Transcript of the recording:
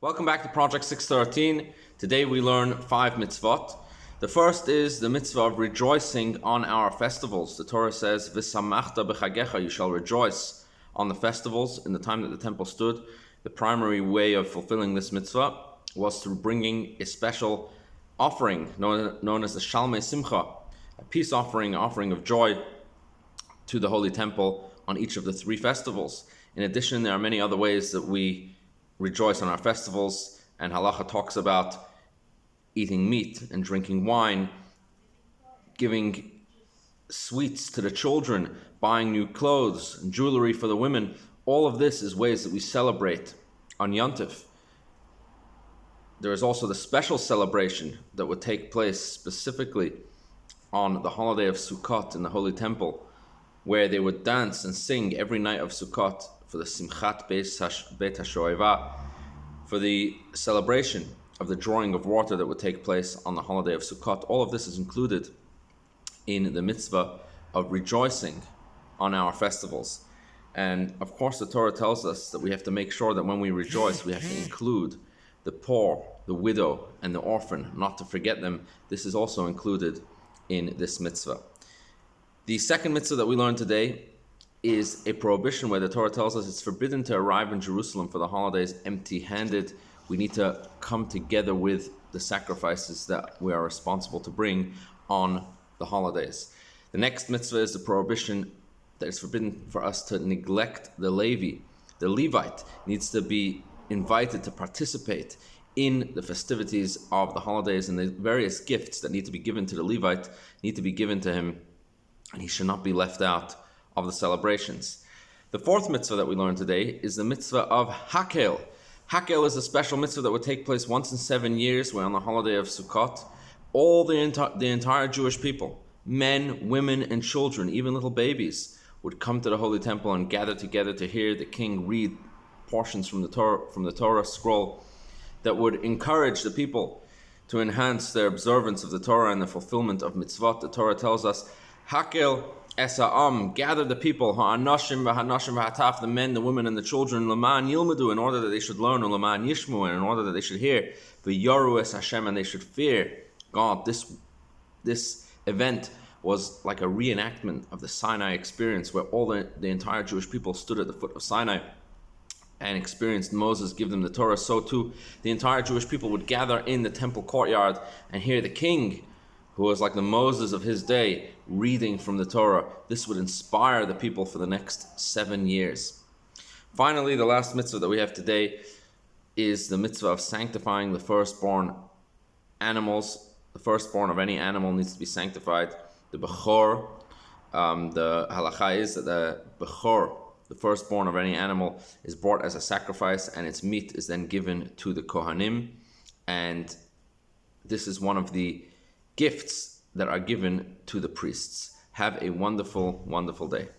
Welcome back to Project 613. Today we learn 5 mitzvot. The first is the mitzvah of rejoicing on our festivals. The Torah says, V'samachta b'chagecha, you shall rejoice on the festivals. In the time that the temple stood, the primary way of fulfilling this mitzvah was through bringing a special offering known as the Shalmei Simcha, a peace offering of joy to the Holy Temple on each of the 3 festivals. In addition, there are many other ways that we rejoice on our festivals, and halacha talks about eating meat and drinking wine, giving sweets to the children, buying new clothes and jewelry for the women. All of this is ways that we celebrate on Yontif. There is also the special celebration that would take place specifically on the holiday of Sukkot in the Holy Temple, where they would dance and sing every night of Sukkot for the Simchat Beit HaShoeva, for the celebration of the drawing of water that would take place on the holiday of Sukkot. All of this is included in the mitzvah of rejoicing on our festivals. And of course the Torah tells us that we have to make sure that when we rejoice, we have to include the poor, the widow, and the orphan, not to forget them. This is also included in this mitzvah. The second mitzvah that we learned today is a prohibition where the Torah tells us it's forbidden to arrive in Jerusalem for the holidays empty-handed. We need to come together with the sacrifices that we are responsible to bring on the holidays. The next mitzvah is the prohibition that it's forbidden for us to neglect the Levi. The Levite needs to be invited to participate in the festivities of the holidays, and the various gifts that need to be given to the Levite need to be given to him, and he should not be left out of the celebrations. The fourth mitzvah that we learned today is the mitzvah of Hakhel. Hakhel is a special mitzvah that would take place once in 7 years, where on the holiday of Sukkot, all the entire Jewish people, men, women, and children, even little babies, would come to the Holy Temple and gather together to hear the king read portions from the Torah scroll that would encourage the people to enhance their observance of the Torah and the fulfillment of mitzvot. The Torah tells us, Hakhel Esa'am, gather the people, ha'anashim v'hanashim v'hataf, the men, the women, and the children, l'man yilmedu, in order that they should learn, l'man yishmu, and in order that they should hear, v'yaru es Hashem, and they should fear God. This event was like a reenactment of the Sinai experience, where all the entire Jewish people stood at the foot of Sinai and experienced Moses give them the Torah. So too, the entire Jewish people would gather in the temple courtyard and hear the king, who was like the Moses of his day, reading from the Torah. This would inspire the people for the next 7 years. Finally, the last mitzvah that we have today is the mitzvah of sanctifying the firstborn animals. The firstborn of any animal needs to be sanctified. The bechor, the halacha is that the bechor, the firstborn of any animal, is brought as a sacrifice, and its meat is then given to the kohanim. And this is one of the gifts that are given to the priests. Have a wonderful, wonderful day.